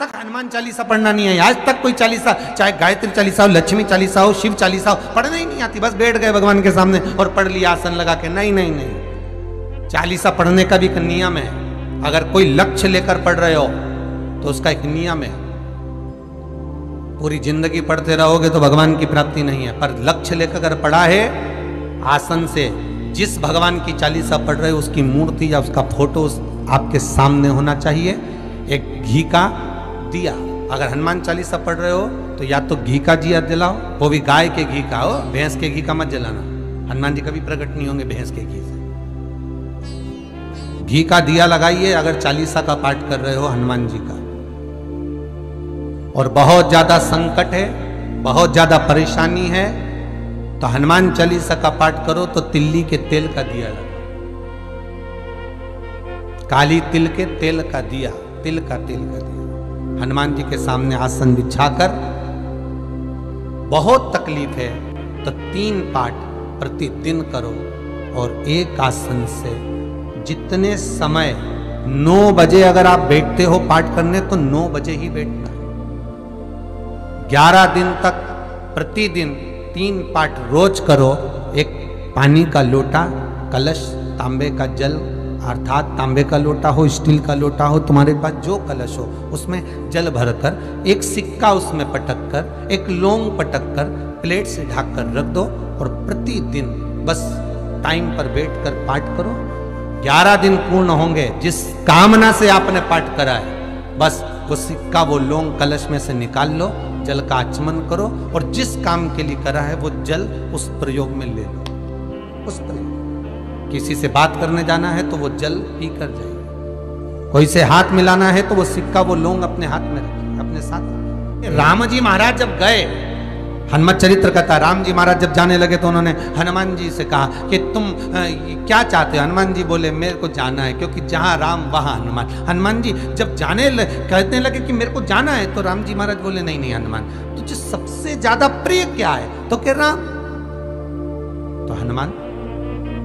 तक हनुमान चालीसा पढ़ना नहीं है, आज तक कोई चालीसा, चाहे गायत्री चालीसा हो, लक्ष्मी चालीसा हो, शिव चालीसा हो, पढ़ना ही नहीं आती, बस बैठ गए भगवान के सामने और पढ़ लिया आसन लगा के। नहीं नहीं नहीं, चालीसा पढ़ने का भी एक नियम है। अगर कोई लक्ष्य लेकर पढ़ रहे हो तो उसका एक नियम है। पूरी जिंदगी पढ़ते रहोगे तो भगवान की प्राप्ति नहीं है, पर लक्ष्य लेकर अगर पढ़ा है आसन से, जिस भगवान की चालीसा पढ़ रहे हो उसकी मूर्ति या उसका फोटो आपके सामने होना चाहिए। एक घी का दिया, अगर हनुमान चालीसा पढ़ रहे हो तो या तो घी का दिया जलाओ, वो भी गाय के घी का हो, भैंस के घी का मत जलाना। हनुमान जी कभी प्रकट नहीं होंगे भैंस के घी से। घी का दिया लगाइए अगर चालीसा का पाठ कर रहे हो हनुमान जी का। और बहुत ज्यादा संकट है, बहुत ज्यादा परेशानी है तो हनुमान चालीसा का पाठ करो तो तिल्ली के तेल का दिया लगा, काली तिल के तेल का दिया, तिल का तेल का दिया हनुमान जी के सामने आसन बिछाकर। बहुत तकलीफ है तो 3 पाठ प्रतिदिन करो और एक आसन से जितने समय 9 बजे अगर आप बैठते हो पाठ करने तो 9 बजे ही बैठना है। 11 दिन तक प्रतिदिन 3 पाठ रोज करो। एक पानी का लोटा, कलश, तांबे का जल अर्थात तांबे का लोटा हो, स्टील का लोटा हो, तुम्हारे पास जो कलश हो उसमें जल भरकर एक सिक्का उसमें पटक कर, एक लौंग पटक कर प्लेट से ढक कर रख दो और प्रतिदिन बस टाइम पर बैठकर पाठ करो। 11 दिन पूर्ण होंगे, जिस कामना से आपने पाठ करा है बस वो सिक्का, वो लौंग कलश में से निकाल लो, जल का आचमन करो और जिस काम के लिए करा है वो जल उस प्रयोग में ले लो। उस प्रयोग, किसी से बात करने जाना है तो वो जल पी कर जाइए, कोई से हाथ मिलाना है तो वो सिक्का, वो लौंग अपने हाथ में रखिए, अपने साथ। राम जी महाराज जब गए, हनुमत चरित्र कहता, राम जी महाराज जब जाने लगे तो उन्होंने हनुमान जी से कहा कि तुम क्या चाहते हो। हनुमान जी बोले मेरे को जाना है, क्योंकि जहां राम वहां हनुमान। हनुमान जी जब कहने लगे कि मेरे को जाना है तो राम जी महाराज बोले नहीं नहीं हनुमान, तुझे सबसे ज्यादा प्रिय क्या है? तो कह राम। तो हनुमान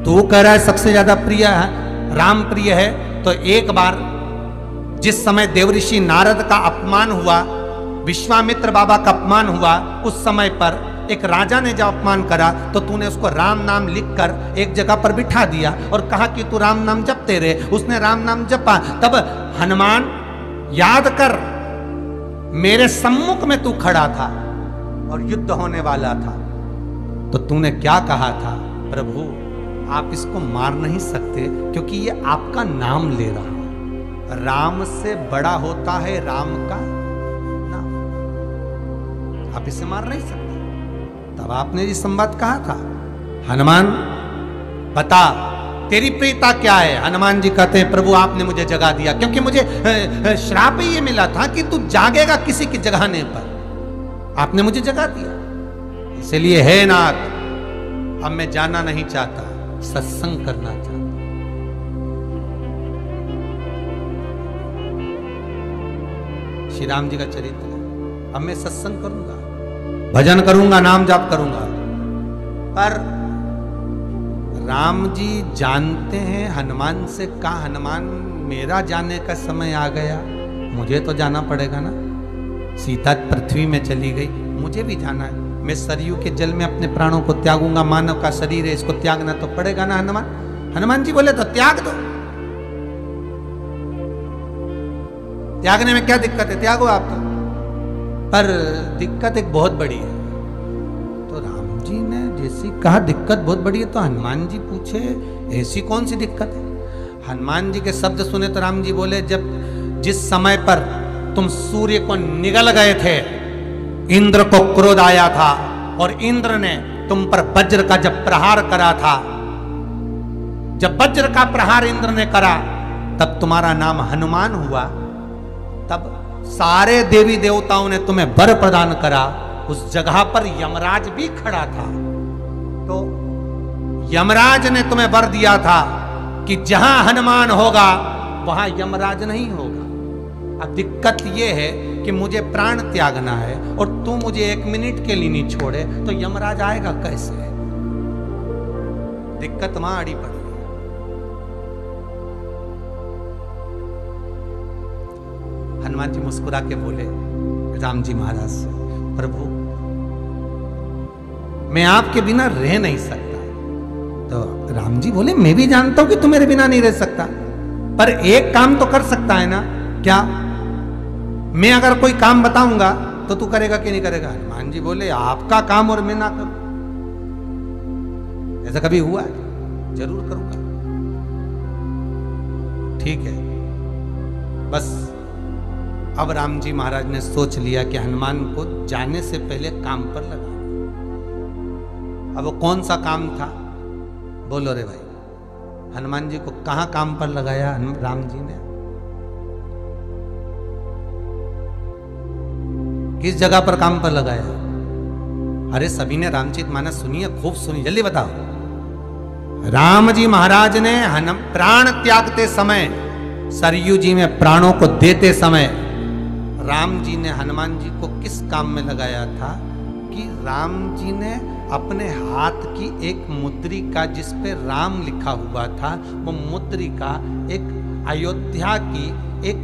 तू कह रहा है सबसे ज्यादा प्रिय है, राम प्रिय है, तो एक बार जिस समय देवऋषि नारद का अपमान हुआ, विश्वामित्र बाबा का अपमान हुआ, उस समय पर एक राजा ने जब अपमान करा तो तूने उसको राम नाम लिखकर एक जगह पर बिठा दिया और कहा कि तू राम नाम जपते रहे। उसने राम नाम जपा। तब हनुमान याद कर, मेरे सम्मुख में तू खड़ा था और युद्ध होने वाला था, तो तूने क्या कहा था? प्रभु आप इसको मार नहीं सकते क्योंकि ये आपका नाम ले रहा है। राम से बड़ा होता है राम का नाम, आप इसे मार नहीं सकते। तब आपने ये संवाद कहा था, हनुमान बता तेरी प्रियता क्या है? हनुमान जी कहते हैं प्रभु आपने मुझे जगा दिया, क्योंकि मुझे श्राप ये मिला था कि तू जागेगा किसी के जगाने पर, आपने मुझे जगा दिया। इसलिए हे नाथ, अब मैं जाना नहीं चाहता, सत्संग करना चाहता। श्री राम जी का चरित्र है। अब मैं सत्संग करूंगा, भजन करूंगा, नाम जाप करूंगा। पर राम जी जानते हैं हनुमान से, कहा हनुमान मेरा जाने का समय आ गया, मुझे तो जाना पड़ेगा ना। सीता पृथ्वी में चली गई, मुझे भी जाना है। मैं सरयू के जल में अपने प्राणों को त्यागूंगा, मानव का शरीर है, इसको त्यागना तो पड़ेगा ना हनुमान। हनुमान जी बोले तो त्याग दो, त्यागने में क्या दिक्कत है, त्यागो आप तो। पर दिक्कत एक बहुत बड़ी है। तो राम जी ने जैसी कहा दिक्कत बहुत बड़ी है, तो हनुमान जी पूछे ऐसी कौन सी दिक्कत है? हनुमान जी के शब्द सुने तो राम जी बोले, जब जिस समय पर तुम सूर्य को निगल गए थे, इंद्र को क्रोध आया था और इंद्र ने तुम पर वज्र का जब प्रहार करा था, जब वज्र का प्रहार इंद्र ने करा तब तुम्हारा नाम हनुमान हुआ। तब सारे देवी देवताओं ने तुम्हें वर प्रदान करा। उस जगह पर यमराज भी खड़ा था, तो यमराज ने तुम्हें वर दिया था कि जहां हनुमान होगा वहां यमराज नहीं होगा। अब दिक्कत यह है कि मुझे प्राण त्यागना है और तू मुझे 1 मिनट के लिए नहीं छोड़े तो यमराज आएगा कैसे? दिक्कत वहां अड़ी पड़ी। हनुमान जी मुस्कुरा के बोले राम जी महाराज से, प्रभु मैं आपके बिना रह नहीं सकता। तो राम जी बोले मैं भी जानता हूं कि तू मेरे बिना नहीं रह सकता, पर एक काम तो कर सकता है ना। क्या? मैं अगर कोई काम बताऊंगा तो तू करेगा कि नहीं करेगा? हनुमान जी बोले आपका काम और मैं ना करूं, ऐसा कभी हुआ है? जरूर करूंगा। ठीक है। बस अब राम जी महाराज ने सोच लिया कि हनुमान को जाने से पहले काम पर लगा। अब वो कौन सा काम था? बोलो रे भाई। हनुमान जी को कहां काम पर लगाया राम जी ने? किस जगह पर काम पर लगाया? अरे सभी ने रामचरितमानस सुनी है, खूब सुनी, जल्दी बताओ। राम जी महाराज ने प्राण त्यागते समय, सरयू जी में प्राणों को देते समय, राम जी ने हनुमान जी को किस काम में लगाया था? कि राम जी ने अपने हाथ की एक मुद्रिका जिस पे राम लिखा हुआ था, वो मुद्रिका एक अयोध्या की एक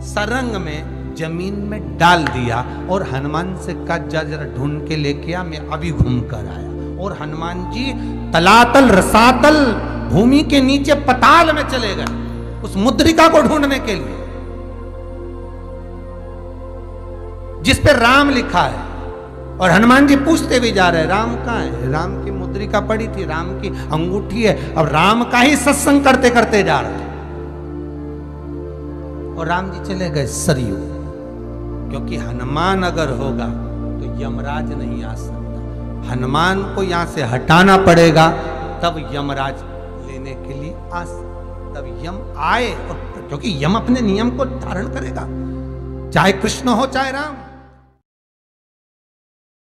सरंग में जमीन में डाल दिया और हनुमान से कहा जा जरा ढूंढ के लेके आ, मैं अभी घूम कर आया। और हनुमान जी तलातल रसातल भूमि के नीचे पताल में चले गए उस मुद्रिका को ढूंढने के लिए जिस पे राम लिखा है। और हनुमान जी पूछते भी जा रहे राम कहाँ है? राम की मुद्रिका पड़ी थी, राम की अंगूठी है, अब राम का ही सत्संग करते करते जा रहे थे। और राम जी चले गए सरयू, क्योंकि हनुमान अगर होगा तो यमराज नहीं आ सकता। हनुमान को यहां से हटाना पड़ेगा, तब यमराज लेने के लिए आ सकता। तब यम आए, और क्योंकि यम अपने नियम को धारण करेगा, चाहे कृष्ण हो चाहे राम।